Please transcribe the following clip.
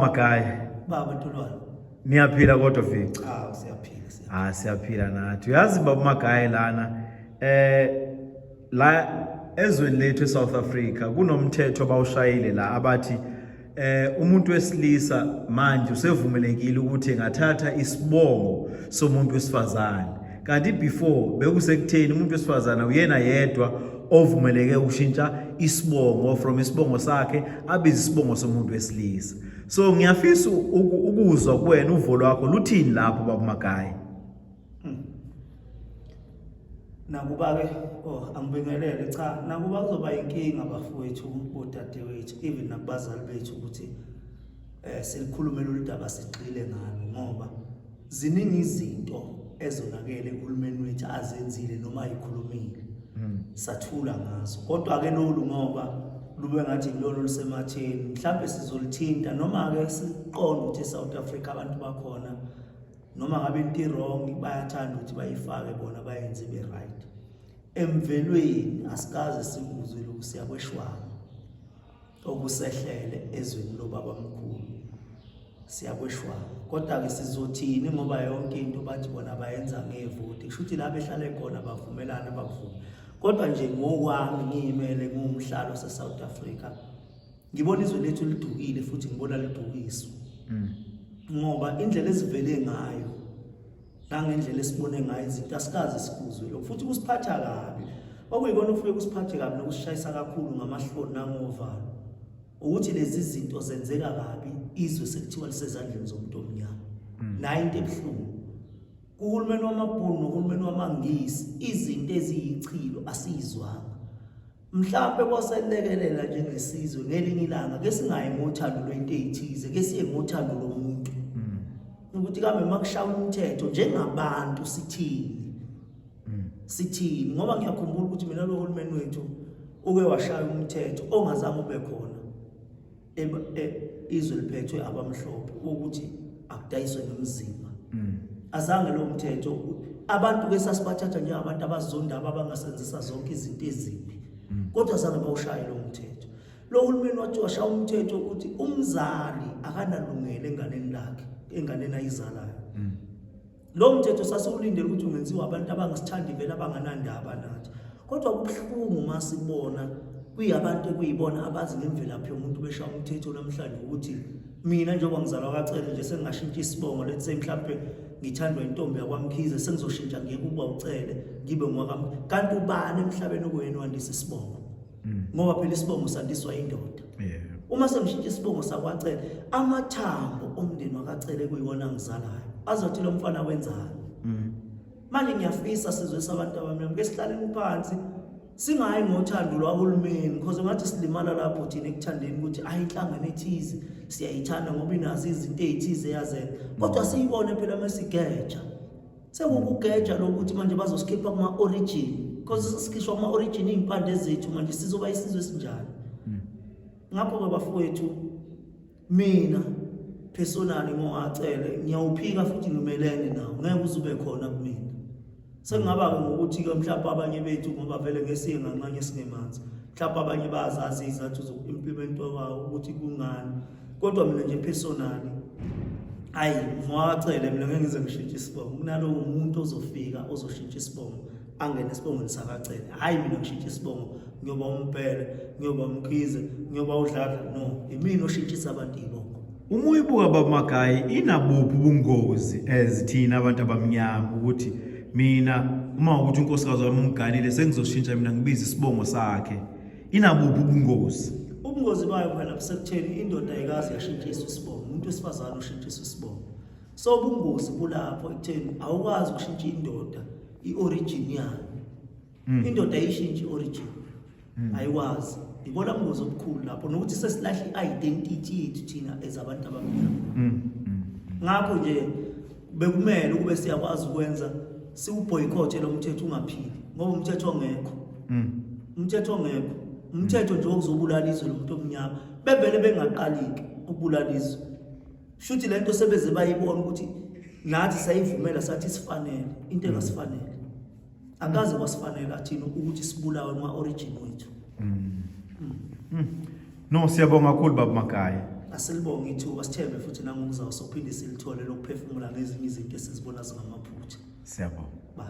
Magaya. Baba Ntulwane. Niyaphila kodwa Fica? Siyaphila. Siyaphila nathi. Uyazi Baba Magaya lana la ezweni lethu eSouth Africa kunomthetho abawushayile la abathi umuntu wesilisa manje usevumelekile ukuthi engathatha isibongo somuntu wesifazane. Kanti before bekusekutheni umuntu wesifazane uyena yedwa ovumeleke ukushintsha isibongo from isibongo sakhe abize isibongo somuntu wesilisa. So ngiyafisa ukuzwa kuwena uvo lwakho luthini lapho Baba Magaya? Nakuba ke angibingelele cha nakuba kuzoba inkinga bafowethu bodadewethu even nakubazali bethu ukuthi silikhulumela uludaba sigxile ngalo ngoba ziningi izinto ezonakele uhulumeni wethu azenzile noma ayikhulumile sathula ngazo kodwa ke lolu ngoba lube ngathi kulolo lusematheni mhlawumbe sizolithinta noma ke siqonda ukuthi eSouth Africa abantu bakhona noma ngabe into wrong bayathanda ukuthi bayifake bona bayenze be right emvelweni asikaze sikuzwe lokhu siyakweshwana okusehlele ezweni lobaba mkhulu siyakweshwana kodwa ke sizothini ngoba yonke into bathi bona bayenza ngevoti kusho ukuthi la behlale khona bavumelana bakuvuma kodwa nje ngokwami ngiyimele ngumhlalo seSouth Africa ngibona izwe lethu lidukile futhi ngibona lidukiswa ngoba indlela ezivele ngayo nangendlela esibone ngayo izinto asikaze sikuzwe lokho futhi kusiphatha kabi okuyikona ufike kusiphathe kabi nokusishayisa kakhulu ngamahloni nangovalo ukuthi lezi zinto zenzeka kabi izwe sekuthiwa lisezandleni zomuntu omnyama nayo into ebuhlungu uhulumeni wamabhunu nohulumeni wamangisi izinto eziyichilo asizwanga mhlawumbe kwaselekelela njengesizwe ngelinye ilanga ke singayi ngothando lwento ezithize ke siye ngothando lomuntu ukuthi kambe makushaya umthetho njengabantu sithini ngoba ngiyakhumbula ukuthi mina lo hulumeni wethu uke washaya umthetho ongazange ube khona izwe liphethwe abamhlophe ukuthi akudayiswe nomzimba azange lo mthetho abantu ke sasibathatha nje abantu abazondaba abangasenzisa zonke izinto ezimbi kodwa azange bawushaya lo mthetho lo hulumeni wathi washaya umthetho ukuthi umzali akanalungelo enganeni lakhe enganeni ayizalayo lo mthetho sasiwulindele ukuthi ungenziwa abantu abangasithandi vele abanganandaba nathi kodwa kubuhlungu masibona kuyabantu ekuyibona abazi ngemvelaphi yomuntu beshaya umthetho namhlanje ukuthi mina njengoba ngizalwa kaCele nje sengingashintsha isibongo lethe mhlawumbe ngithandwa intombi yakwamkhize sengizoshintsha ngiyekuba uCele ngibe ngwakami kanti ubani emhlabeni okuyena wandisa isibongo ngoba phela isibongo sandiswa indoda uma sengishintsha isibongo sakwaCele amathambo omndeni wakaCele kuyiwona ngizalayo azothi lo mfana wenzani manje ngiyafisa sizwe sabantu abamnyama ke sihlaleni phansi singayi ngothando lwahulumeni because ngathi silimala lapho thina ekuthandeni ukuthi ayinhlangano ethize siyayithanda ngoba inazi izinto ezithize yazenza kodwa siyibone phela masigeja sekukugeja lokuthi manje bazosikhipha kuma origin because sikhishwa kuma origin impande zethu manje sizoba isizwe sinjani ngakho ke bafowethu mina personally ngoAcele ngiyawuphika futhi ngimelene nawo ngeke uzube khona kumina sengaba ngokuthi ke mhlawumbe abanye bethu ngoba vele ngesiye nganqanye singemanzi mhlawumbe abanye bazazi izathu zokuimplement kwawo ukuthi kungani kodwa mina nje personally ngoAcele mina ngeke ngize ngishintshe isibongo kunalo umuntu ozofika ozoshintsha isibongo angene esibongweni sakaCele hayi mina ngishintshe isibongo ngiyoba umpele ngiyoba umkhize ngiyoba udlaka no imina oshintshisa abantu ibongo uma uyibuka Baba Magaya inabuphi ubungozi ezithina abantu abamnyama ukuthi mina uma ukuthi unkosikazi wami ungiganile sengizoshintsha mina ngibiza isibongo sakhe inabuphi ubungozi bayo phela busekutheni indoda ayikazi yashintshisa isibongo umuntu wesifazane ushintshisa isibongo so ubungozi kulapho ekutheni awukwazi ukushintsha indoda iorigin yayo indoda ayishintshi iorigin ayikwazi ibona ubungozi obukhulu lapho nokuthi sesilahla identity yethu thina ezabantu abamnyama ngakho nje bekumele ukube siyakwazi ukwenza siwuboycott lo mthetho ungaphili ngoba umthetho ongekho umthetho nje okuzobulala izwe lomuntu omnyama bevele bengaqaliki ukubulala izwe shuthi lento sebeze bayibona ukuthi nathi sayivumela sathi sifanele into engasifanele akaze kwasifanele thina ukuthi sibulawe noma origin wethu no siyabonga kakhulu Baba Magaya asilibonge ithuba sithembe futhi nangokuzayo sophinde silithole lokuphefumula ngezinye izinto esizibona zingamaphutha. Siyabonga.